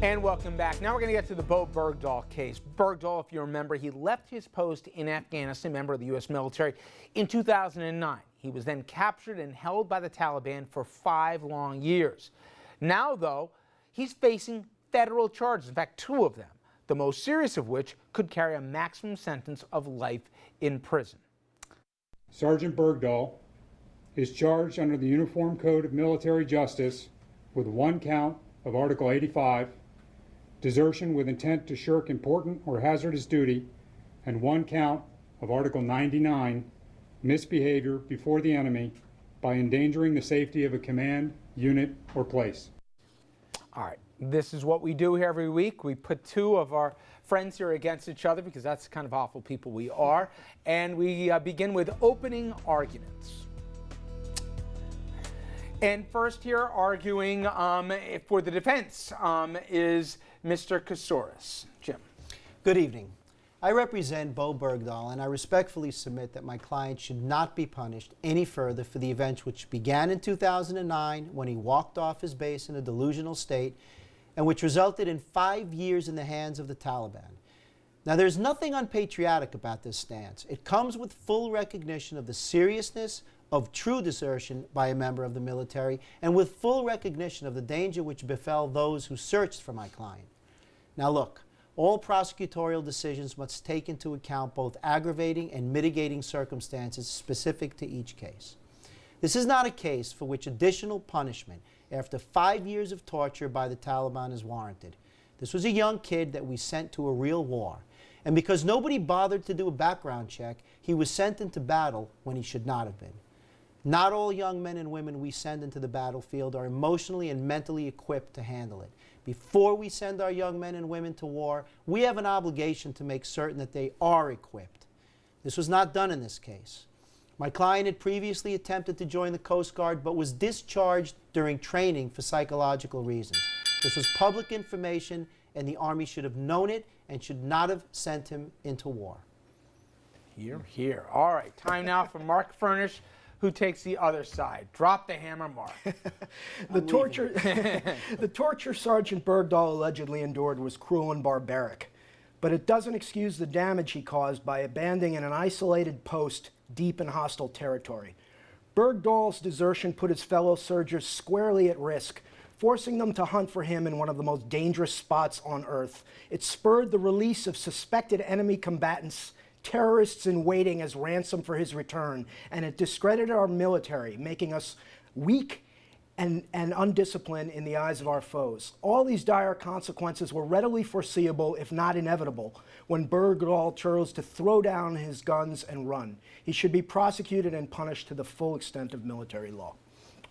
And welcome back. Now we're going to get to the Bowe Bergdahl case. Bergdahl, if you remember, he left his post in Afghanistan, member of the U.S. military, in 2009. He was then captured and held by the Taliban for 5 long years. Now, though, he's facing federal charges, in fact, 2 of them, the most serious of which could carry a maximum sentence of life in prison. Sergeant Bergdahl is charged under the Uniform Code of Military Justice with 1 count of Article 85, desertion with intent to shirk important or hazardous duty, and 1 count of Article 99, misbehavior before the enemy by endangering the safety of a command, unit, or place. All right, this is what we do here every week. We put 2 of our friends here against each other because that's the kind of awful people we are. And we begin with opening arguments. And first here arguing for the defense is Mr. Kasouris. Jim. Good evening. I represent Bowe Bergdahl, and I respectfully submit that my client should not be punished any further for the events which began in 2009 when he walked off his base in a delusional state and which resulted in 5 years in the hands of the Taliban. Now, there's nothing unpatriotic about this stance. It comes with full recognition of the seriousness of true desertion by a member of the military and with full recognition of the danger which befell those who searched for my client. Now look, all prosecutorial decisions must take into account both aggravating and mitigating circumstances specific to each case. This is not a case for which additional punishment after 5 years of torture by the Taliban is warranted. This was a young kid that we sent to a real war. And because nobody bothered to do a background check, he was sent into battle when he should not have been. Not all young men and women we send into the battlefield are emotionally and mentally equipped to handle it. Before we send our young men and women to war, we have an obligation to make certain that they are equipped. This was not done in this case. My client had previously attempted to join the Coast Guard but was discharged during training for psychological reasons. This was public information and the Army should have known it and should not have sent him into war. Hear, hear. All right, time now for Mark Furnish, who takes the other side. Drop the hammer, Mark. The torture Sergeant Bergdahl allegedly endured was cruel and barbaric, but it doesn't excuse the damage he caused by abandoning an isolated post deep in hostile territory. Bergdahl's desertion put his fellow soldiers squarely at risk, forcing them to hunt for him in one of the most dangerous spots on Earth. It spurred the release of suspected enemy combatants, terrorists in waiting as ransom for his return, and it discredited our military, making us weak and undisciplined in the eyes of our foes. All these dire consequences were readily foreseeable, if not inevitable, when Bergdahl chose to throw down his guns and run. He should be prosecuted and punished to the full extent of military law.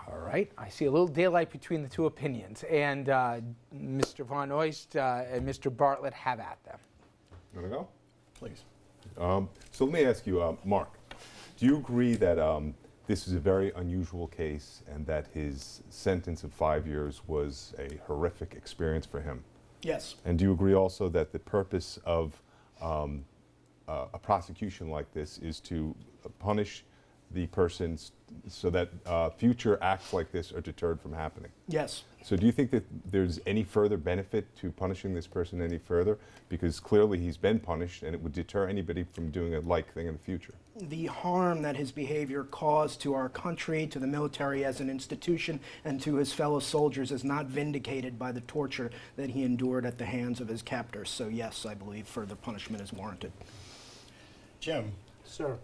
All right, I see a little daylight between the 2 opinions, and Mr. Von Oist and Mr. Bartlett have at them. Want to go? Please. So let me ask you, Mark, do you agree that this is a very unusual case and that his sentence of 5 years was a horrific experience for him? Yes. And do you agree also that the purpose of a prosecution like this is to punish the person so that future acts like this are deterred from happening? Yes. So do you think that there's any further benefit to punishing this person any further? Because clearly he's been punished and it would deter anybody from doing a like thing in the future. The harm that his behavior caused to our country, to the military as an institution, and to his fellow soldiers is not vindicated by the torture that he endured at the hands of his captors. So yes, I believe further punishment is warranted. Jim, Sir.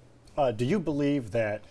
do you believe that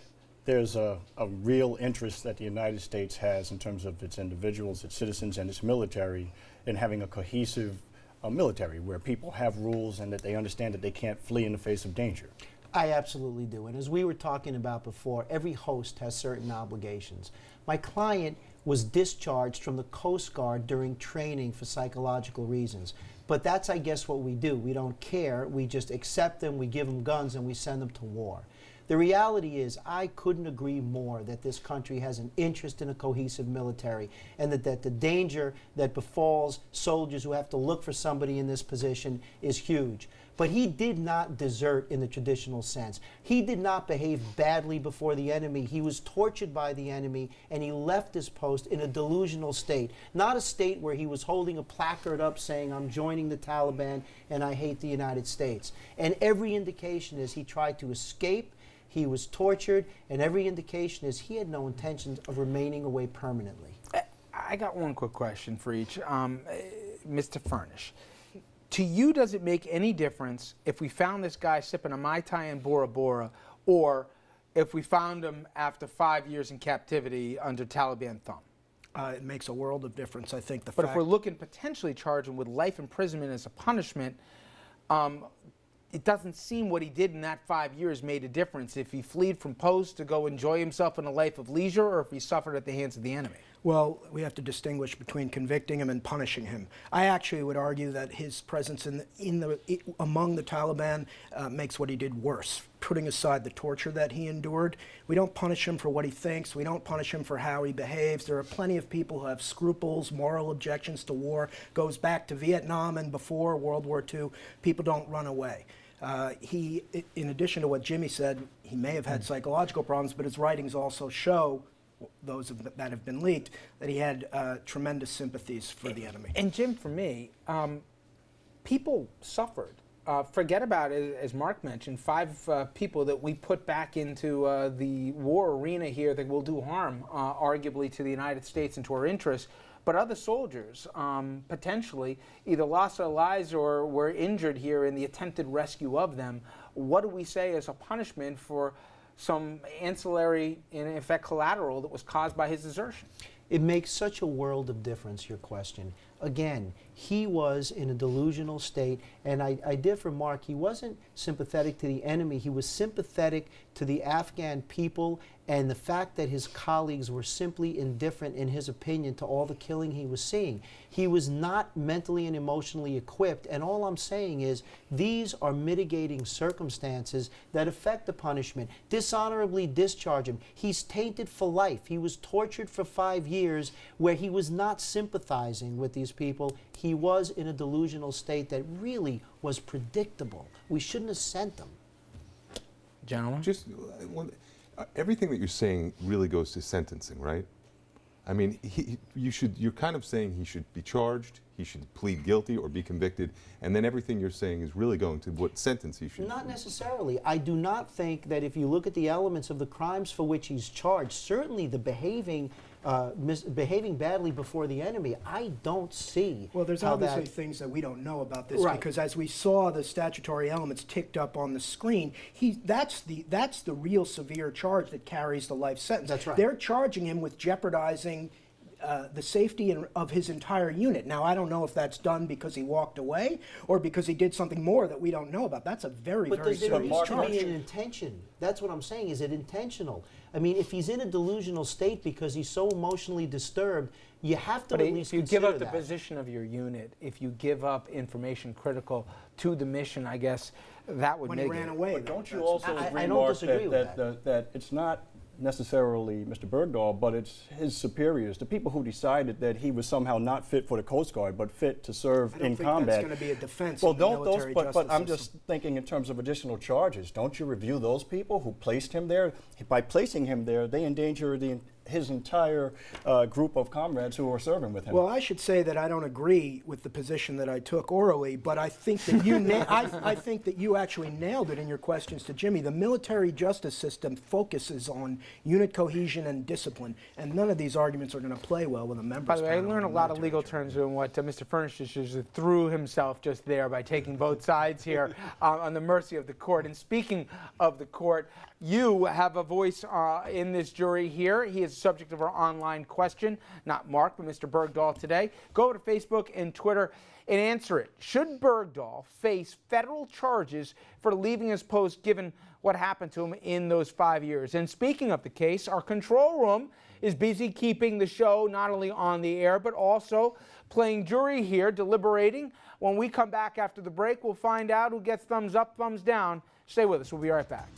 there's a real interest that the United States has in terms of its individuals, its citizens, and its military in having a cohesive military where people have rules and that they understand that they can't flee in the face of danger? I absolutely do. And as we were talking about before, every host has certain obligations. My client was discharged from the Coast Guard during training for psychological reasons. But that's, I guess, what we do. We don't care. We just accept them, we give them guns, and we send them to war. The reality is, I couldn't agree more that this country has an interest in a cohesive military, and that the danger that befalls soldiers who have to look for somebody in this position is huge. But he did not desert in the traditional sense. He did not behave badly before the enemy. He was tortured by the enemy, and he left his post in a delusional state. Not a state where he was holding a placard up saying, I'm joining the Taliban and I hate the United States. And every indication is he tried to escape, he was tortured, and every indication is he had no intentions of remaining away permanently. I got one quick question for each. Mr. Furnish. To you, does it make any difference if we found this guy sipping a Mai Tai in Bora Bora, or if we found him after 5 years in captivity under Taliban thumb? It makes a world of difference, I think. But if we're looking potentially charge him with life imprisonment as a punishment, it doesn't seem what he did in that 5 years made a difference if he fled from post to go enjoy himself in a life of leisure, or if he suffered at the hands of the enemy. Well, we have to distinguish between convicting him and punishing him. I actually would argue that his presence among the Taliban makes what he did worse, putting aside the torture that he endured. We don't punish him for what he thinks. We don't punish him for how he behaves. There are plenty of people who have scruples, moral objections to war. Goes back to Vietnam and before World War II. People don't run away. He, in addition to what Jimmy said, he may have had psychological problems, but his writings also show, those that have been leaked, that he had tremendous sympathies for the enemy. And Jim, for me, people suffered. Forget about it, as Mark mentioned, 5 people that we put back into the war arena here that will do harm, arguably, to the United States and to our interests. But other soldiers potentially either lost their lives or were injured here in the attempted rescue of them. What do we say as a punishment for some ancillary, in effect, collateral that was caused by his desertion? It makes such a world of difference, your question. Again, he was in a delusional state, and I differ, Mark. He wasn't sympathetic to the enemy. He was sympathetic to the Afghan people and the fact that his colleagues were simply indifferent, in his opinion, to all the killing he was seeing. He was not mentally and emotionally equipped, and all I'm saying is these are mitigating circumstances that affect the punishment. Dishonorably discharge him. He's tainted for life. He was tortured for 5 years where he was not sympathizing with these people. He was in a delusional state that really was predictable. We shouldn't have sent them. Gentlemen? Just everything that you're saying really goes to sentencing, right? I mean, you're kind of saying he should be charged, he should plead guilty or be convicted, and then everything you're saying is really going to what sentence he should. Not necessarily. I do not think that if you look at the elements of the crimes for which he's charged, certainly the behaving badly before the enemy, I don't see. Well, there's obviously things that we don't know about this, right, because as we saw the statutory elements ticked up on the screen, that's the real severe charge that carries the life sentence. That's right. They're charging him with jeopardizing the safety of his entire unit. Now, I don't know if that's done because he walked away or because he did something more that we don't know about. That's a very, very serious charge. But there needs to be an intention. That's what I'm saying. Is it intentional? I mean, if he's in a delusional state because he's so emotionally disturbed, you have to at least consider that. If you give up the position of your unit, if you give up information critical to the mission, I guess that would make it. When he ran away. But don't you also agree, don't Mark, disagree with that it's not necessarily Mr. Bergdahl, but it's his superiors, the people who decided that he was somehow not fit for the Coast Guard, but fit to serve in combat. I don't think that's going to be a defense well, of the don't military those, justice but I'm system. just thinking in terms of additional charges. Don't you review those people who placed him there? By placing him there, they endanger his entire group of comrades who are serving with him. Well, I should say that I don't agree with the position that I took orally, but I think that you I think that you actually nailed it in your questions to Jimmy. The military justice system focuses on unit cohesion and discipline, and none of these arguments are going to play well with a members. By the way, I panel learned a on lot of military legal terms in what Mr. Furnish just threw himself just there by taking both sides here on the mercy of the court. And speaking of the court, you have a voice in this jury here. He is the subject of our online question, not Mark, but Mr. Bergdahl today. Go to Facebook and Twitter and answer it. Should Bergdahl face federal charges for leaving his post given what happened to him in those 5 years? And speaking of the case, our control room is busy keeping the show not only on the air, but also playing jury here, deliberating. When we come back after the break, we'll find out who gets thumbs up, thumbs down. Stay with us. We'll be right back.